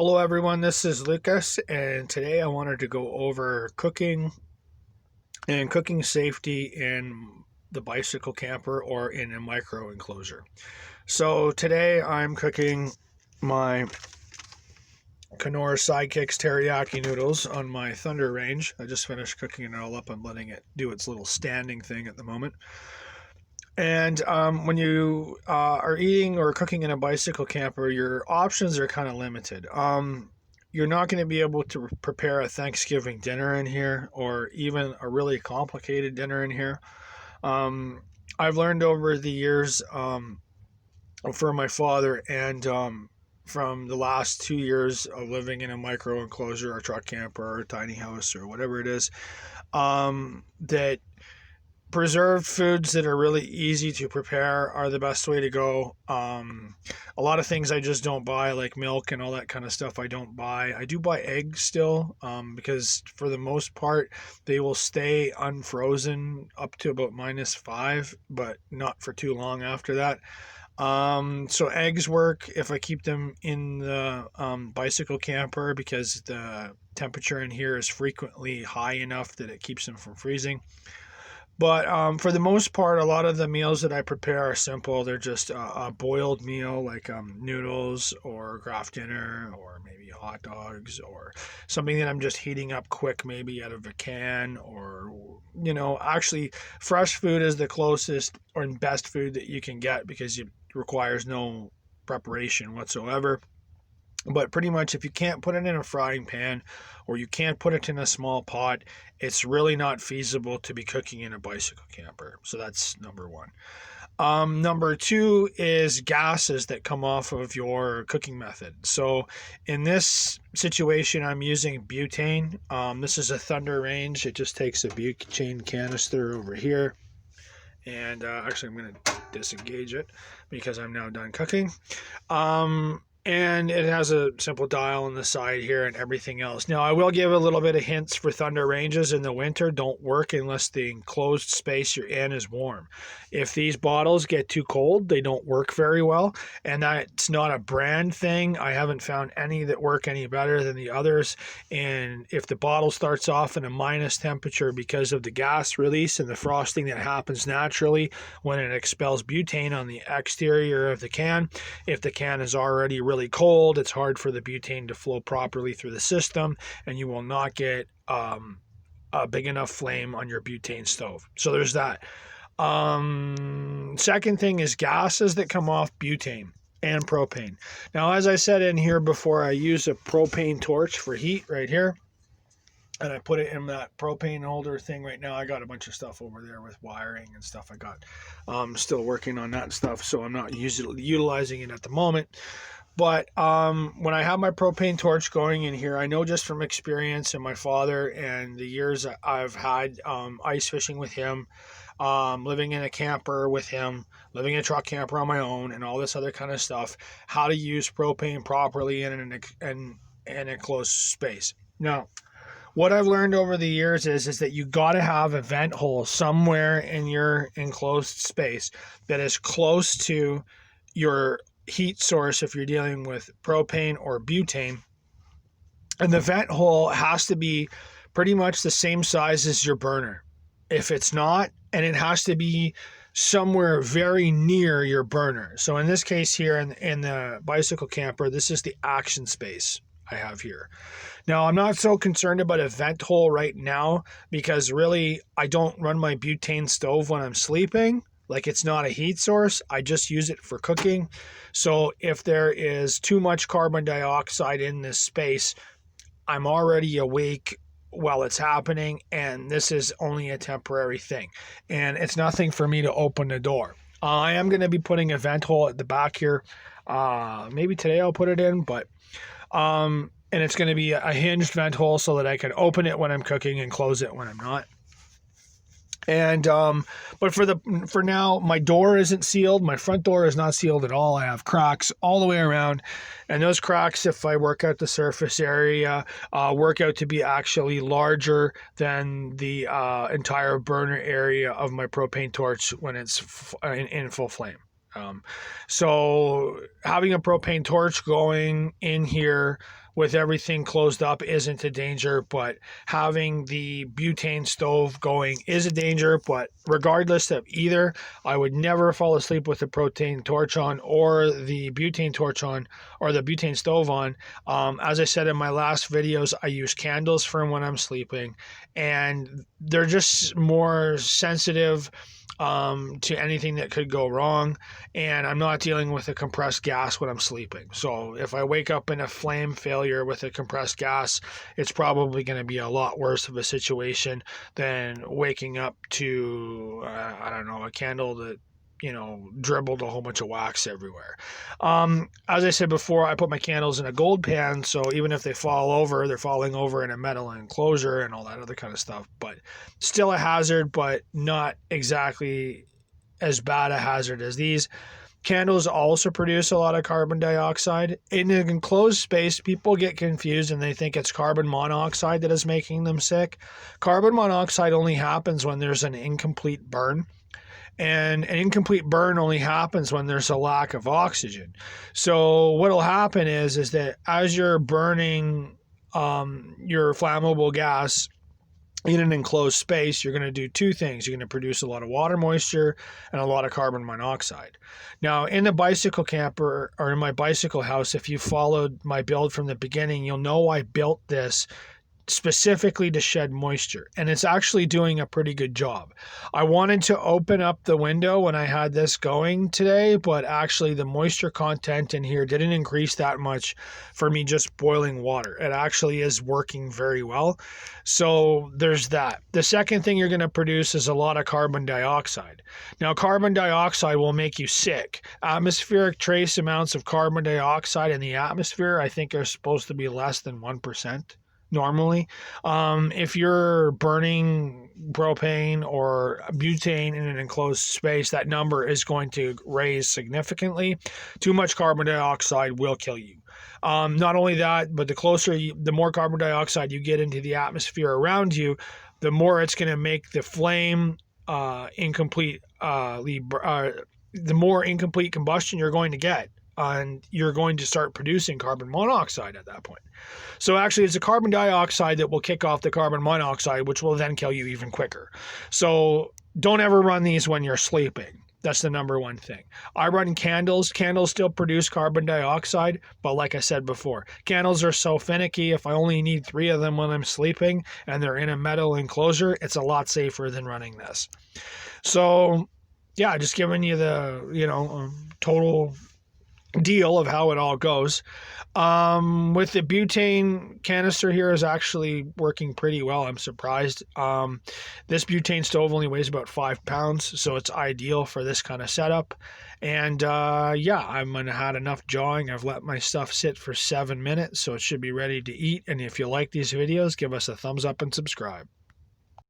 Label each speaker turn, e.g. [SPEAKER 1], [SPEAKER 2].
[SPEAKER 1] Hello everyone, this is Lucas, and today I wanted to go over cooking and cooking safety in the bicycle camper or in a micro enclosure. So today I'm cooking my Knorr Sidekicks teriyaki noodles on my Thunder range. I just finished cooking it all up. I'm letting it do its little standing thing at the moment. And when you are eating or cooking in a bicycle camper, your options are kind of limited. You're not going to be able to prepare a Thanksgiving dinner in here or even a really complicated dinner in here. I've learned over the years for my father and from the last 2 years of living in a micro enclosure or truck camper or a tiny house or whatever it is, that preserved foods that are really easy to prepare are the best way to go. A lot of things I just don't buy, like milk and all that kind of stuff, I don't buy. I do buy eggs still, because for the most part, they will stay unfrozen up to about -5, but not for too long after that. So eggs work if I keep them in the bicycle camper because the temperature in here is frequently high enough that it keeps them from freezing. But for the most part, a lot of the meals that I prepare are simple. They're just a boiled meal like noodles or Kraft dinner or maybe hot dogs or something that I'm just heating up quick, maybe out of a can or, actually fresh food is the closest or best food that you can get because it requires no preparation whatsoever. But pretty much if you can't put it in a frying pan or you can't put it in a small pot, it's really not feasible to be cooking in a bicycle camper. So that's number one. Number two is gases that come off of your cooking method. So in this situation, I'm using butane. This is a Thunder range. It just takes a butane canister over here. And actually, I'm going to disengage it because I'm now done cooking. And it has a simple dial on the side here and everything else. Now, I will give a little bit of hints for Thunder ranges in the winter. Don't work unless the enclosed space you're in is warm. If these bottles get too cold, they don't work very well. And that's not a brand thing. I haven't found any that work any better than the others. And if the bottle starts off in a minus temperature because of the gas release and the frosting that happens naturally when it expels butane on the exterior of the can, if the can is already really cold, it's hard for the butane to flow properly through the system, and you will not get a big enough flame on your butane stove. So there's that. Second thing is gases that come off butane and propane. Now, as I said in here before, I use a propane torch for heat right here. And I put it in that propane holder thing right now. I got a bunch of stuff over there with wiring and stuff I got. Still working on that stuff, so I'm not utilizing it at the moment. But when I have my propane torch going in here, I know just from experience and my father and the years I've had ice fishing with him, living in a camper with him, living in a truck camper on my own, and all this other kind of stuff, how to use propane properly in an enclosed space. Now, what I've learned over the years is that you got to have a vent hole somewhere in your enclosed space that is close to your heat source if you're dealing with propane or butane. And the vent hole has to be pretty much the same size as your burner. If it's not, and it has to be somewhere very near your burner. So in this case here in the bicycle camper, this is the action space I have here. Now, I'm not so concerned about a vent hole right now because really I don't run my butane stove when I'm sleeping. Like, it's not a heat source. I just use it for cooking. So if there is too much carbon dioxide in this space, I'm already awake while it's happening, and this is only a temporary thing. And it's nothing for me to open the door. I am going to be putting a vent hole at the back here. Maybe today I'll put it in, but and it's going to be a hinged vent hole so that I can open it when I'm cooking and close it when I'm not. And but for now, my door isn't sealed. My front door is not sealed at all. I have cracks all the way around, and those cracks, if I work out the surface area, work out to be actually larger than the entire burner area of my propane torch when it's in full flame. So having a propane torch going in here with everything closed up isn't a danger, but having the butane stove going is a danger. But regardless of either, I would never fall asleep with the propane torch on or the butane torch on or the butane stove on. As I said in my last videos, I use candles for when I'm sleeping, and they're just more sensitive to anything that could go wrong, and I'm not dealing with a compressed gas when I'm sleeping. So if I wake up in a flame failure with a compressed gas, it's probably going to be a lot worse of a situation than waking up to I don't know, a candle that dribbled a whole bunch of wax everywhere. As I said before, I put my candles in a gold pan, so even if they fall over, they're falling over in a metal enclosure and all that other kind of stuff. But still a hazard, but not exactly as bad a hazard as these. Candles also produce a lot of carbon dioxide. In an enclosed space, people get confused and they think it's carbon monoxide that is making them sick. Carbon monoxide only happens when there's an incomplete burn. And an incomplete burn only happens when there's a lack of oxygen. So what'll happen is that as you're burning your flammable gas in an enclosed space, you're going to do two things. You're going to produce a lot of water moisture and a lot of carbon monoxide. Now, in the bicycle camper or in my bicycle house, if you followed my build from the beginning, you'll know I built this specifically to shed moisture, and it's actually doing a pretty good job. I wanted to open up the window when I had this going today, but actually the moisture content in here didn't increase that much for me just boiling water. It actually is working very well. So there's that. The second thing you're going to produce is a lot of carbon dioxide. Now, carbon dioxide will make you sick. Atmospheric trace amounts of carbon dioxide in the atmosphere, I think, are supposed to be less than 1%. Normally, if you're burning propane or butane in an enclosed space, that number is going to raise significantly. Too much carbon dioxide will kill you. Not only that, but the more carbon dioxide you get into the atmosphere around you, the more it's going to make the flame incomplete. The more incomplete combustion you're going to get, and you're going to start producing carbon monoxide at that point. So actually, it's the carbon dioxide that will kick off the carbon monoxide, which will then kill you even quicker. So don't ever run these when you're sleeping. That's the number one thing. I run candles. Candles still produce carbon dioxide, but like I said before, candles are so finicky. If I only need 3 of them when I'm sleeping and they're in a metal enclosure, it's a lot safer than running this. So yeah, just giving you the, total deal of how it all goes. With the butane canister here is actually working pretty well. I'm surprised. This butane stove only weighs about 5 pounds, so it's ideal for this kind of setup. And I'm gonna had enough jawing. I've let my stuff sit for 7 minutes, so it should be ready to eat. And if you like these videos, give us a thumbs up and subscribe.